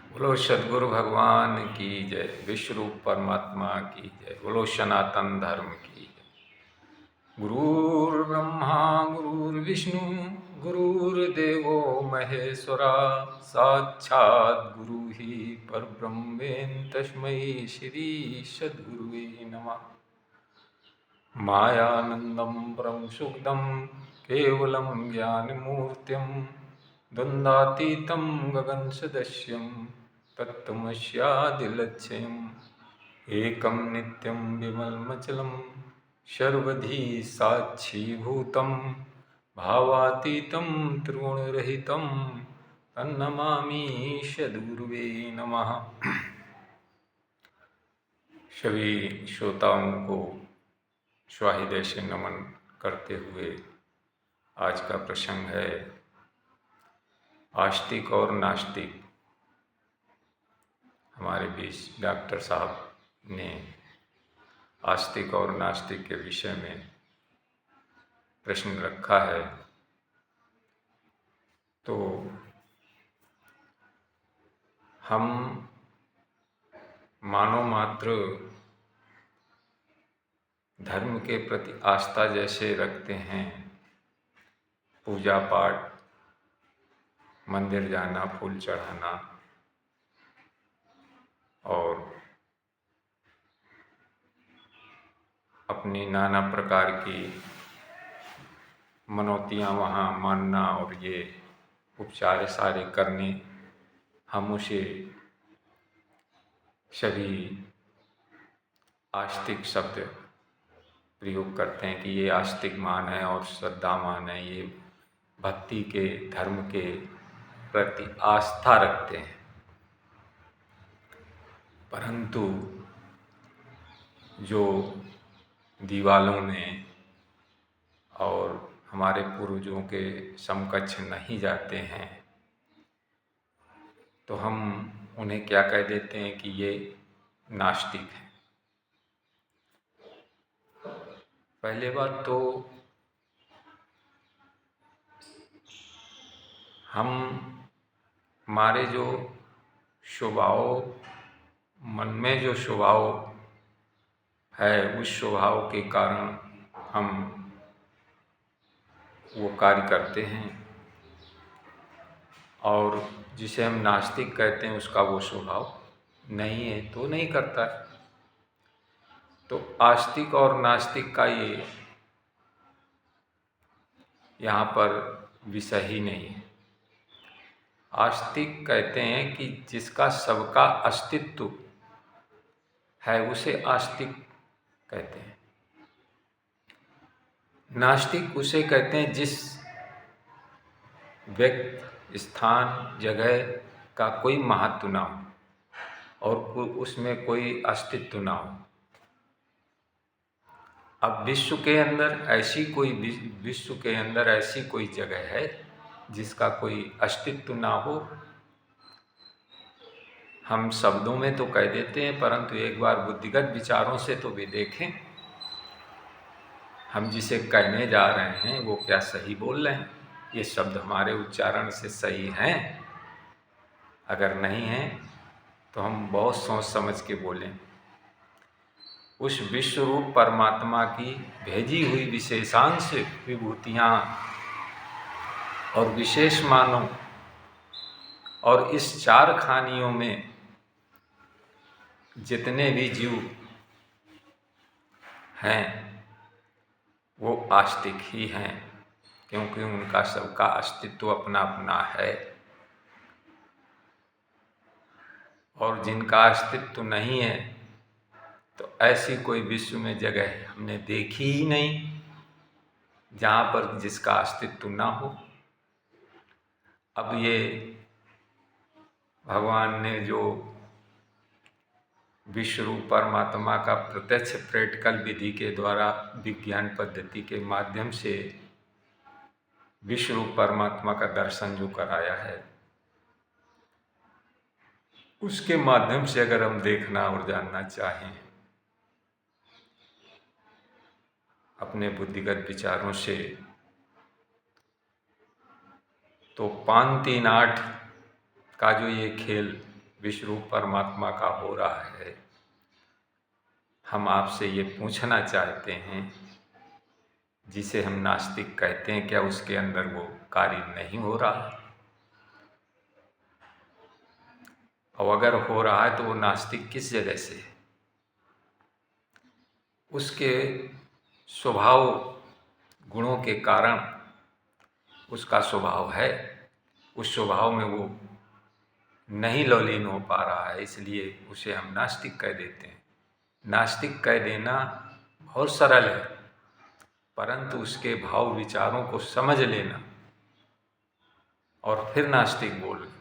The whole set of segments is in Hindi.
बोलो सद्गुरु भगवान की जय। विश्व रूप परमात्मा की जय। बोलो सनातन धर्म की जय। गुरुर्ब्रह्मा गुरुर्विष्णु गुरुर्देवो महेश्वरा साक्षात् गुरु ही परब्रह्मेन तस्मै श्री सद्गुरुवे नमः। मायानंदं परम सुखदं केवलं ज्ञानमूर्तिं द्वन्द्वातीतं गगनसदृशं तत्त्वमस्यादिलक्ष्यम् एकं नित्यं विमलमचलं सर्वधी साक्षीभूतं भावातीतं त्रिगुणरहितं तन्नमामि सद्गुरुवे नमः। सभी श्रोताओं को स्वाहिदय से नमन करते हुए आज का प्रसंग है आस्तिक और नास्तिक। हमारे बीच डॉक्टर साहब ने आस्तिक और नास्तिक के विषय में प्रश्न रखा है, तो हम मानव मात्र धर्म के प्रति आस्था जैसे रखते हैं, पूजा पाठ, मंदिर जाना, फूल चढ़ाना और अपनी नाना प्रकार की मनौतियाँ वहाँ मानना और ये उपचार सारे करने, हम उसे सभी आस्तिक शब्द प्रयोग करते हैं कि ये आस्तिकमान है और श्रद्धामान है, ये भक्ति के धर्म के प्रति आस्था रखते हैं। परंतु जो दीवालों ने और हमारे पूर्वजों के समकक्ष नहीं जाते हैं, तो हम उन्हें क्या कह देते हैं कि ये नास्तिक हैं। पहले बात तो हमारे जो स्वभाव, मन में जो स्वभाव है, उस स्वभाव के कारण हम वो कार्य करते हैं, और जिसे हम नास्तिक कहते हैं उसका वो स्वभाव नहीं है तो नहीं करता है। तो आस्तिक और नास्तिक का ये यहाँ पर विषय ही नहीं है। आस्तिक कहते हैं कि जिसका सबका अस्तित्व है उसे आस्तिक कहते हैं। नास्तिक उसे कहते हैं जिस व्यक्ति, स्थान, जगह का कोई महत्व ना हो और उसमें कोई अस्तित्व ना हो। अब विश्व के अंदर ऐसी कोई जगह है जिसका कोई अस्तित्व ना हो। हम शब्दों में तो कह देते हैं, परंतु एक बार बुद्धिगत विचारों से तो भी देखें, हम जिसे कहने जा रहे हैं वो क्या सही बोल रहे हैं, ये शब्द हमारे उच्चारण से सही हैं। अगर नहीं हैं तो हम बहुत सोच समझ के बोलें। उस विश्व रूप परमात्मा की भेजी हुई विशेषांश विभूतियाँ और विशेष मानों और इस चार खानियों में जितने भी जीव हैं वो आस्तिक ही हैं, क्योंकि उनका सबका अस्तित्व अपना अपना है। और जिनका अस्तित्व नहीं है तो ऐसी कोई विश्व में जगह हमने देखी ही नहीं जहाँ पर जिसका अस्तित्व ना हो। अब ये भगवान ने जो विश्व रूप परमात्मा का प्रत्यक्ष प्रैक्टिकल विधि के द्वारा विज्ञान पद्धति के माध्यम से विश्व रूप परमात्मा का दर्शन जो कराया है, उसके माध्यम से अगर हम देखना और जानना चाहें अपने बुद्धिगत विचारों से, तो 5-3-8 का जो ये खेल विश्व रूप परमात्मा का हो रहा है, हम आपसे ये पूछना चाहते हैं, जिसे हम नास्तिक कहते हैं, क्या उसके अंदर वो कार्य नहीं हो रहा है? और अगर हो रहा है तो वो नास्तिक किस जगह से है? उसके स्वभाव गुणों के कारण उसका स्वभाव है, उस स्वभाव में वो नहीं लौलीन हो पा रहा है, इसलिए उसे हम नास्तिक कह देते हैं। नास्तिक कह देना बहुत सरल है, परंतु उसके भाव विचारों को समझ लेना और फिर नास्तिक बोलना।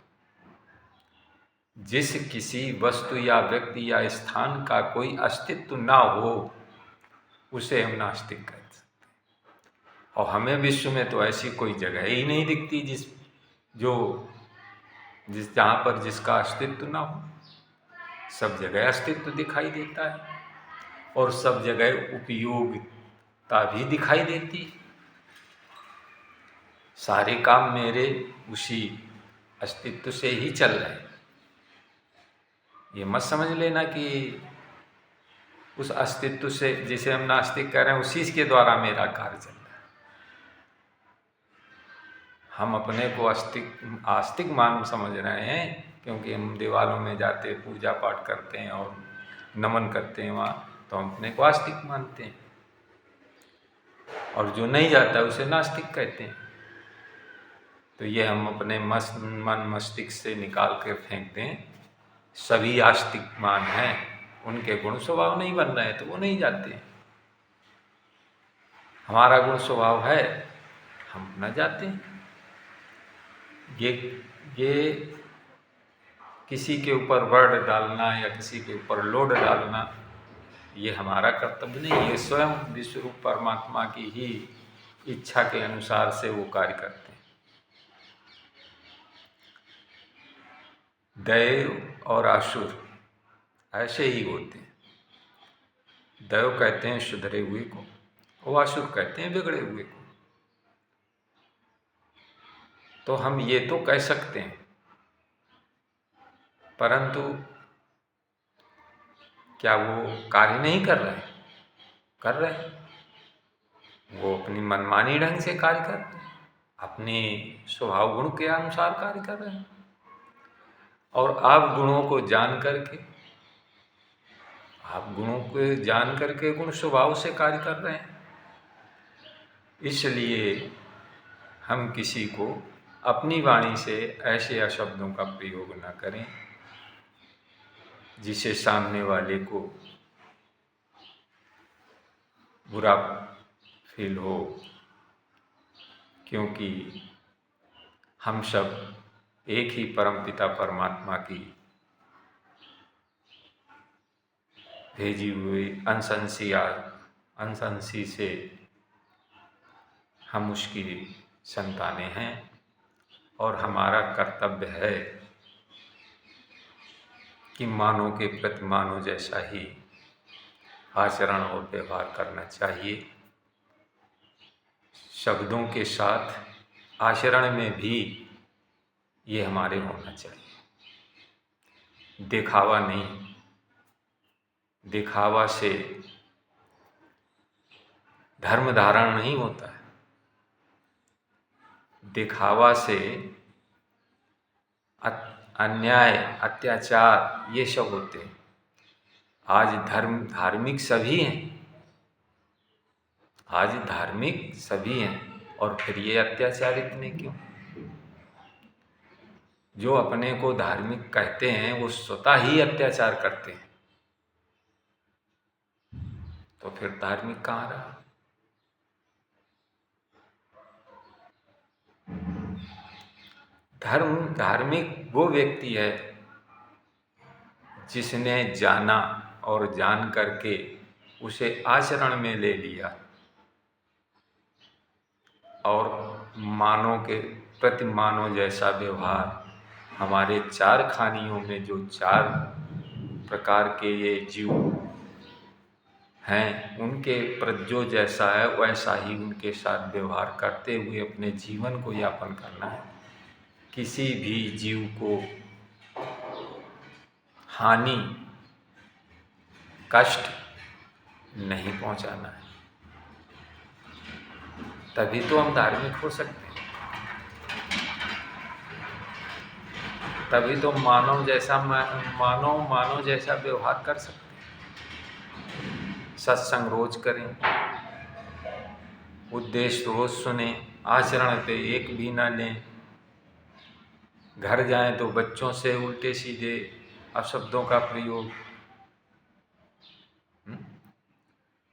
जिस किसी वस्तु या व्यक्ति या स्थान का कोई अस्तित्व ना हो, उसे हम नास्तिक कहते हैं। और हमें विश्व में तो ऐसी कोई जगह ही नहीं दिखती जहाँ पर जिसका अस्तित्व ना हो। सब जगह अस्तित्व दिखाई देता है और सब जगह उपयोगिता भी दिखाई देती है। सारे काम मेरे उसी अस्तित्व से ही चल रहे हैं। ये मत समझ लेना कि उस अस्तित्व से, जिसे हम नास्तिक कह रहे हैं, उसी के द्वारा मेरा कार्य चल रहा है। हम अपने को आस्तिक मान समझ रहे हैं, क्योंकि हम देवालयों में जाते पूजा पाठ करते हैं और नमन करते हैं वहाँ, तो हम अपने को आस्तिक मानते हैं। और जो नहीं जाता उसे नास्तिक कहते हैं। तो ये हम अपने मन मस्तिष्क से निकाल कर फेंक दें। सभी आस्तिक मान हैं, उनके गुण स्वभाव नहीं बन रहे हैं तो वो नहीं जाते हैं। हमारा गुण स्वभाव है, हम न जाते हैं। ये किसी के ऊपर वर्ड डालना या किसी के ऊपर लोड डालना, ये हमारा कर्तव्य नहीं। ये स्वयं विश्व रूप परमात्मा की ही इच्छा के अनुसार से वो कार्य करते हैं। दैव और आसुर ऐसे ही होते हैं। दैव कहते हैं सुधरे हुए को, और आसुर कहते हैं बिगड़े हुए को। तो हम ये तो कह सकते हैं, परंतु क्या वो कार्य नहीं कर रहे हैं? कर रहे हैं। वो अपनी मनमानी ढंग से कार्य कर रहे हैं, अपने स्वभाव गुण के अनुसार कार्य कर रहे हैं। और आप गुणों को जान करके गुण स्वभाव से कार्य कर रहे हैं। इसलिए हम किसी को अपनी वाणी से ऐसे अशब्दों का प्रयोग न करें जिसे सामने वाले को बुरा फील हो, क्योंकि हम सब एक ही परमपिता परमात्मा की भेजी हुई अंशंसी से हम उसकी संतानें हैं। और हमारा कर्तव्य है कि मानव के प्रति मानव जैसा ही आचरण और व्यवहार करना चाहिए। शब्दों के साथ आचरण में भी ये हमारे होना चाहिए। दिखावा नहीं, दिखावा से धर्म धारण नहीं होता है। दिखावा से अन्याय, अत्याचार ये सब होते हैं। आज धार्मिक सभी हैं, आज धार्मिक सभी हैं, और फिर ये अत्याचार इतने क्यों? जो अपने को धार्मिक कहते हैं वो स्वतः ही अत्याचार करते हैं, तो फिर धार्मिक कहाँ रहा? धार्मिक वो व्यक्ति है जिसने जाना और जान करके उसे आचरण में ले लिया, और मानव के प्रति मानव जैसा व्यवहार। हमारे चार खानियों में जो चार प्रकार के ये जीव हैं, उनके प्रति जो जैसा है वैसा ही उनके साथ व्यवहार करते हुए अपने जीवन को यापन करना है। किसी भी जीव को हानि, कष्ट नहीं पहुंचाना है। तभी तो हम धार्मिक हो सकते हैं। तभी तो मानव जैसा व्यवहार कर सकते हैं। सत्संग रोज करें, उपदेश रोज सुने, आचरण पे एक भी ना लें। घर जाएं तो बच्चों से उल्टे सीधे अपशब्दों का प्रयोग।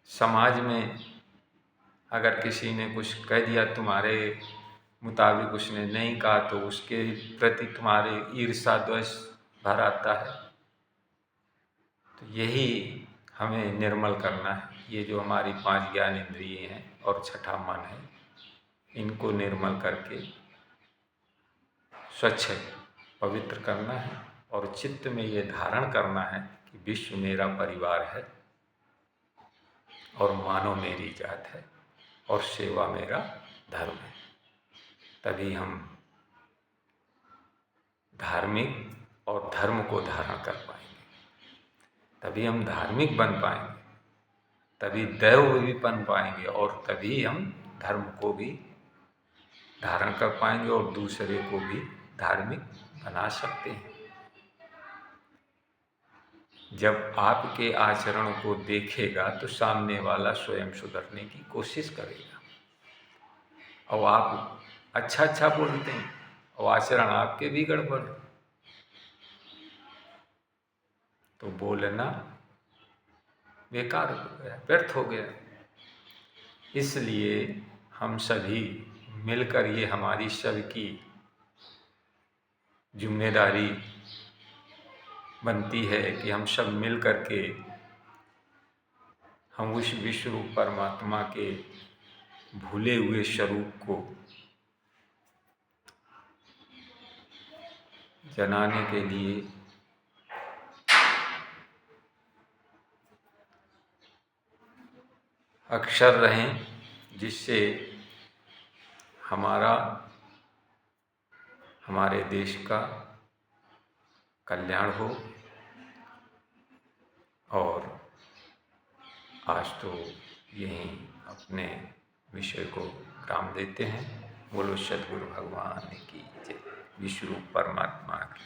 समाज में अगर किसी ने कुछ कह दिया, तुम्हारे मुताबिक उसने नहीं कहा, तो उसके प्रति तुम्हारे ईर्ष्या द्वेष भर आता है। तो यही हमें निर्मल करना है। ये जो हमारी 5 ज्ञान इंद्रिय हैं और छठा मन है, इनको निर्मल करके स्वच्छ पवित्र करना है और चित्त में ये धारण करना है कि विश्व मेरा परिवार है और मानव मेरी जात है और सेवा मेरा धर्म है। तभी हम धार्मिक और धर्म को धारण कर पाएंगे, तभी हम धार्मिक बन पाएंगे, तभी दैव भी बन पाएंगे और तभी हम धर्म को भी धारण कर पाएंगे और दूसरे को भी धार्मिक बना सकते हैं। जब आपके आचरण को देखेगा तो सामने वाला स्वयं सुधरने की कोशिश करेगा। और आप अच्छा बोलते हैं और आचरण आपके भी गड़बड़, तो बोलना बेकार हो गया, व्यर्थ हो गया। इसलिए हम सभी मिलकर, ये हमारी सबकी जिम्मेदारी बनती है कि हम सब मिल कर के हम उस विश्व रूप परमात्मा के भूले हुए स्वरूप को जनाने के लिए अक्षर रहें, जिससे हमारे देश का कल्याण हो। और आज तो यहीं अपने विषय को विराम देते हैं। बोलो सद्गुरु भगवान की जय। विश्व रूप परमात्मा की।